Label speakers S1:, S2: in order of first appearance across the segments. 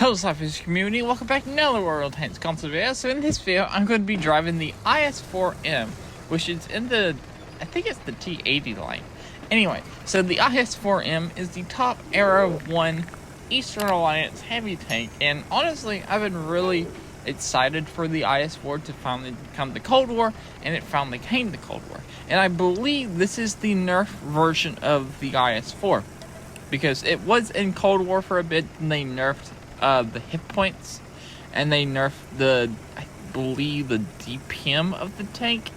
S1: Hello Slapafish community, welcome back to another World Tanks console video. So in this video, I'm going to be driving the IS-4M, which is in the, I think it's the T80 line. Anyway, so the IS-4M is the top Era 1 Eastern Alliance heavy tank, and honestly, I've been really excited for the IS-4 to finally become the Cold War, and it finally came the Cold War. And I believe this is the nerf version of the IS-4, because it was in Cold War for a bit, and they nerfed the hit points, and they nerfed I believe the DPM of the tank,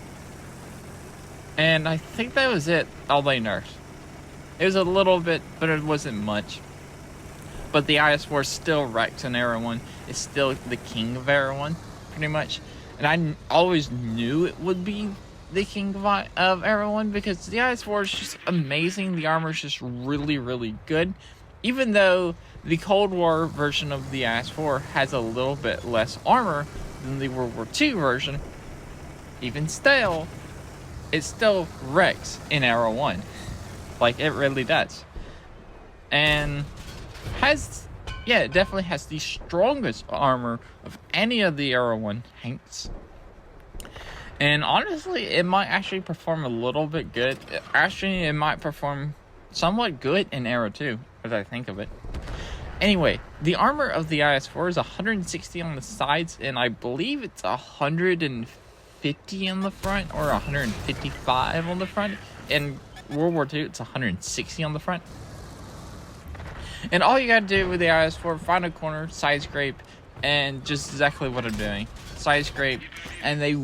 S1: and I think that was it, all they nerfed. It was a little bit, but it wasn't much. But the IS-4 still wrecks in Era 1. It's still the king of Era 1, pretty much. And I always knew it would be the king of Era 1, because the IS-4 is just amazing. The armor is just really, really good. Even though the Cold War version of the IS-4 has a little bit less armor than the World War II version, even still, it still wrecks in Era 1. Like, it really does. And it definitely has the strongest armor of any of the Era 1 tanks. And honestly, it might actually perform a little bit good. Actually, it might perform somewhat good in Era 2, as I think of it. Anyway, the armor of the IS-4 is 160 on the sides, and I believe it's 150 on the front, or 155 on the front. In World War II, it's 160 on the front. And all you gotta do with the IS-4, find a corner, side scrape, and just exactly what I'm doing. Side scrape, and they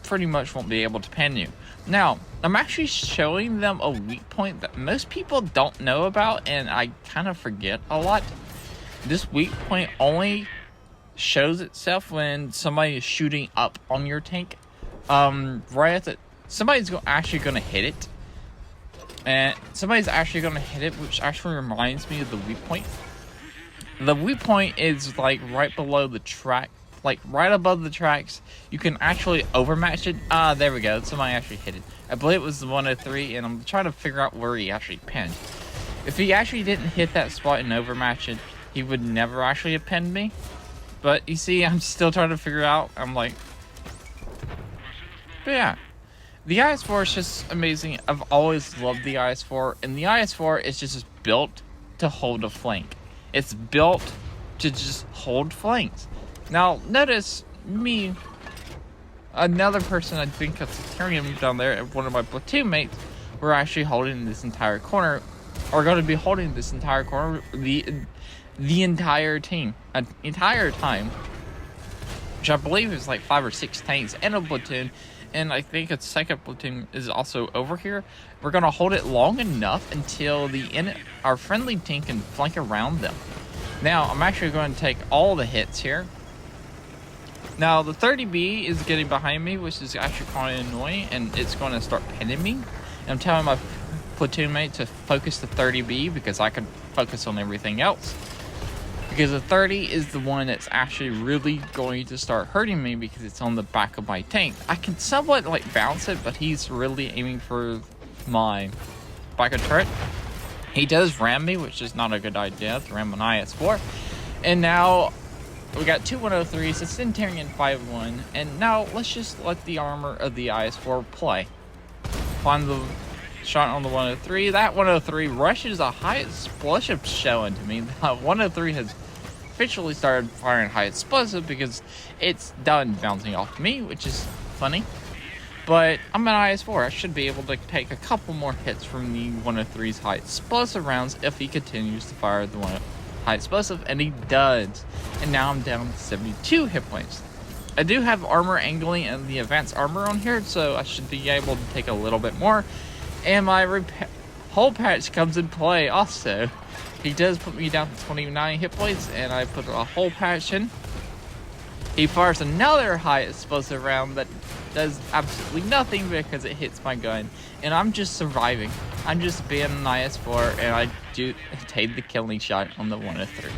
S1: pretty much won't be able to pin you. Now, I'm actually showing them a weak point that most people don't know about, and I kind of forget a lot. This weak point only shows itself when somebody is shooting up on your tank. Somebody's actually going to hit it. And somebody's actually going to hit it, which actually reminds me of the weak point. The weak point is like right below the track. Like right above the tracks. You can actually overmatch it. There we go. Somebody actually hit it. I believe it was the 103, and I'm trying to figure out where he actually pinned. If he actually didn't hit that spot and overmatch it, he would never actually have pinned me. But you see, I'm still trying to figure out. I'm like, but yeah. The IS-4 is just amazing. I've always loved the IS-4, and the IS-4 is just built to hold a flank. It's built to just hold flanks. Now, notice me, another person, I think a Centurion down there, and one of my platoon mates, were actually holding this entire corner, or going to be holding this entire corner, the entire entire time, which I believe is like 5 or 6 tanks and a platoon, and I think a second platoon is also over here. We're going to hold it long enough until our friendly team can flank around them. Now, I'm actually going to take all the hits here. Now, the 30B is getting behind me, which is actually kind of annoying, and it's going to start pinning me. And I'm telling my platoon mate to focus the 30B because I can focus on everything else. Because the 30 is the one that's actually really going to start hurting me because it's on the back of my tank. I can somewhat like bounce it, but he's really aiming for my back of turret. He does ram me, which is not a good idea to ram an IS-4. And now we got two 103s, a Centurion 5-1, and now let's just let the armor of the IS-4 play. Find the shot on the 103. That 103 rushes a high explosive showing to me. The 103 has officially started firing high explosive because it's done bouncing off me, which is funny. But I'm an IS-4. I should be able to take a couple more hits from the 103's high explosive rounds if he continues to fire the high explosive, and he does. And now I'm down to 72 hit points. I do have armor angling and the advanced armor on here, so I should be able to take a little bit more. And my hull patch comes in play also. He does put me down to 29 hit points, and I put a hull patch in. He fires another high explosive round that does absolutely nothing because it hits my gun, and I'm just surviving. I'm just being an IS-4, and I do take the killing shot on the 103.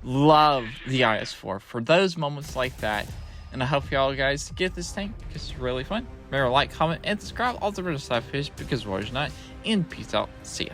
S1: Love the IS-4 for those moments like that, and I hope y'all guys get this tank because it's really fun. Remember, like, comment, and subscribe. Also, for the Slapafish because warriors not. And peace out. See ya.